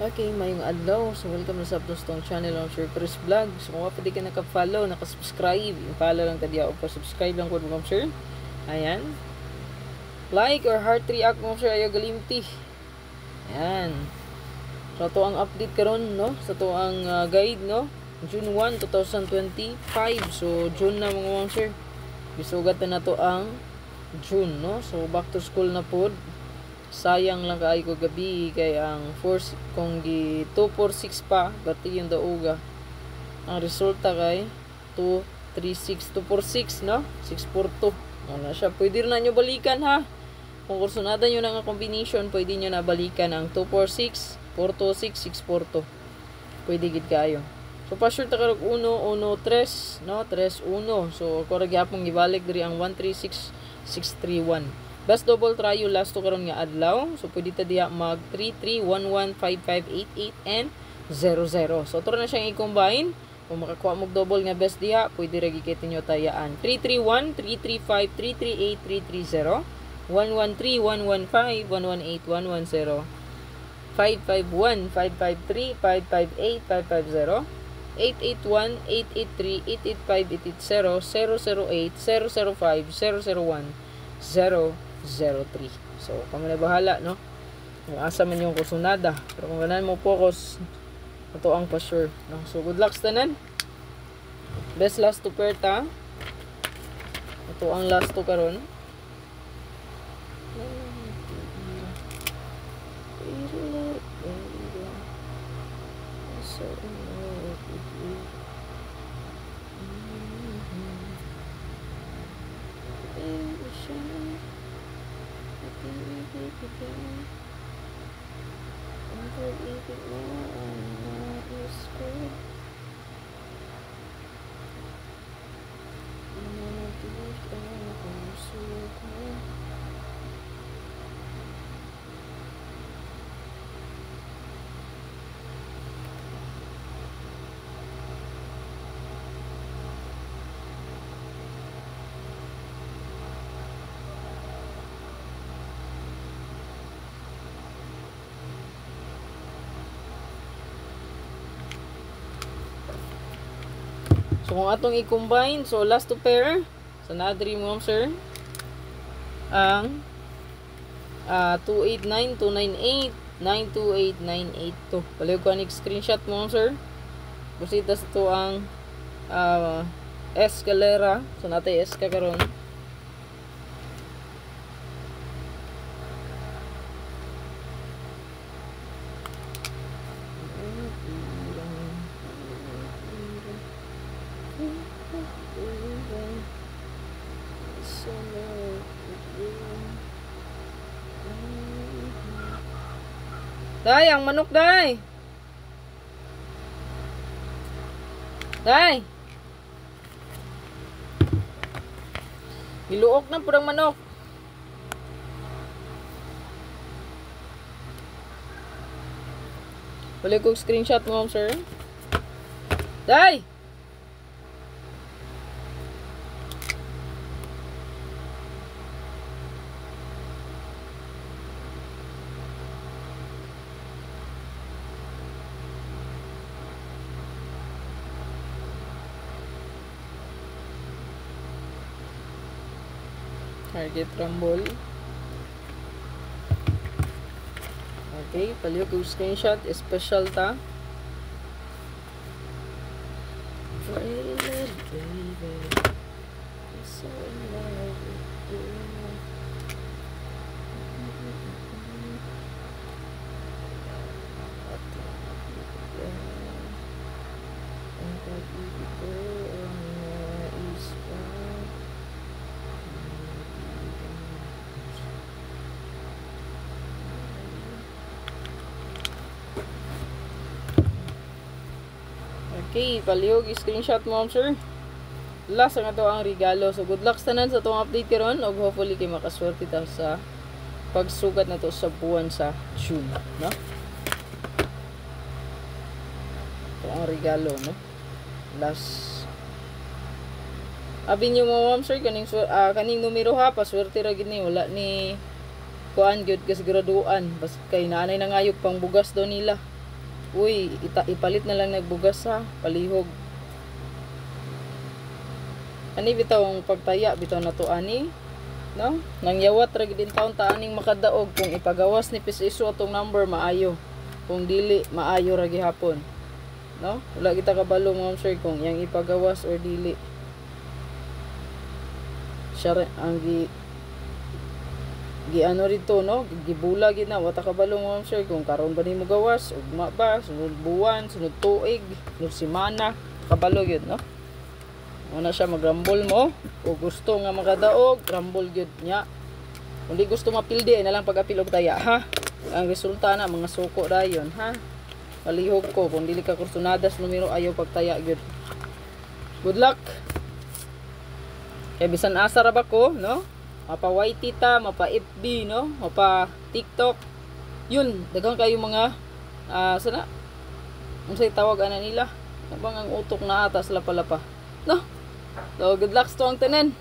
Okay, mayong adlaw. So, welcome na sa Tong channel on Sir Chris Vlog. So, kung pwede ka naka-follow, naka-subscribe, follow lang tadiya o pa-subscribe lang po mo, sir. Ayan. Like or heart react mo, sir, ayaw galimti. Ayan. So, ito ang update karon, no? Sa ito ang guide, no? June 1, 2025. So, June na mga ma'am, sir. Bisugat na to ang June, no? So, back to school na po. Sayang lang kay ko gabi kay ang force kung gi 246 pa bati yung dauga ang resulta kay 236 246 no 642 na siya. Pwede rin na nyo balikan ha kung kursunada nyo na nga combination, pwede nyo na balikan ang 246 426 642 pwede gid kayo. So pa sure ta karog 1 1 3 no 3 1 so ako ra gyapon gibalik diri ang 136 631. Best double try yung last to karon nga adlaw. So pwede ta diha mag 33115588 and 00. So turo na siyang i-combine. Kung makakuha mo double nga best diha, pwede ra gikit ninyo tayaan. 331 335 338 330 113 115 118 110 551 553 558 550 881 883 885 880 008 005 001 003. So, kami na bahala, no? Kung asa man yung kursunada. Pero kung ganan mo focus, ito ang pa-sure, no? So, good luck sa tanan. Best last to perta. Ito ang last to karon. So, kung atong i-combine, so last to pair, sa na-dream mo, sir, ang 289, 298, 928, 982. Palayo ko ang screenshot mo, sir. Busita sa ito ang escalera. So, natay eska karon. Day, ang manok, day. Day. Niluok na purang manok. Balik ko screenshot mo, sir. Day. Target rumble. Okay, paliw ko screenshot, special ta. Okay, palihog screenshot mo, sir. Last nga to ang regalo. So good luck sa tanan sa tong update karon og hopefully kay makaswerte ta sa pagsugat na to sa buwan sa June, no? Ito ang regalo, no? Last. Abi niyo mo, ma'am, sir, kaning numero ha, paswerte ra gid ni, wala ni kuan gyud kas graduan bas kay nanay nangayog pang bugas daw nila Uy, ipalit na lang nagbugas ha, palihog. Ani bitaw ang pagtaya bitaw na to ani, no? Nangyawat ra gid taon ta aning makadaog kung ipagawas ni PSISU atong number maayo. Kung dili maayo ra gihapon. No? Wala kita kabalo ma'am sir kung yang ipagawas or dili. Siya ang gi ano rito, no? Gibula gid na wata kabalo ma'am sir kung karon ba nimo gawas ugma ba sunod buwan, sunod tuig, sunod semana, kabalo gyud, no? Una siya magrambol mo. Kung gusto nga makadaog, rambol gyud niya. Kung di gusto mapildi, ay nalang pag-apil og taya, ha? Ang resulta na, mga suko dayon, ha? Palihog ko, kung dili ka kursunadas numero, ayaw pagtaya gyud. Good luck! Kaya bisan asa ra ba ko, no? Mapa YT ta, mapa FB, no? Mapa TikTok. Yun, daghang kayo mga, sana? Ang say tawag ana nila? Abang ang utok na atas lapa-lapa. No? So, good luck to ang tanan.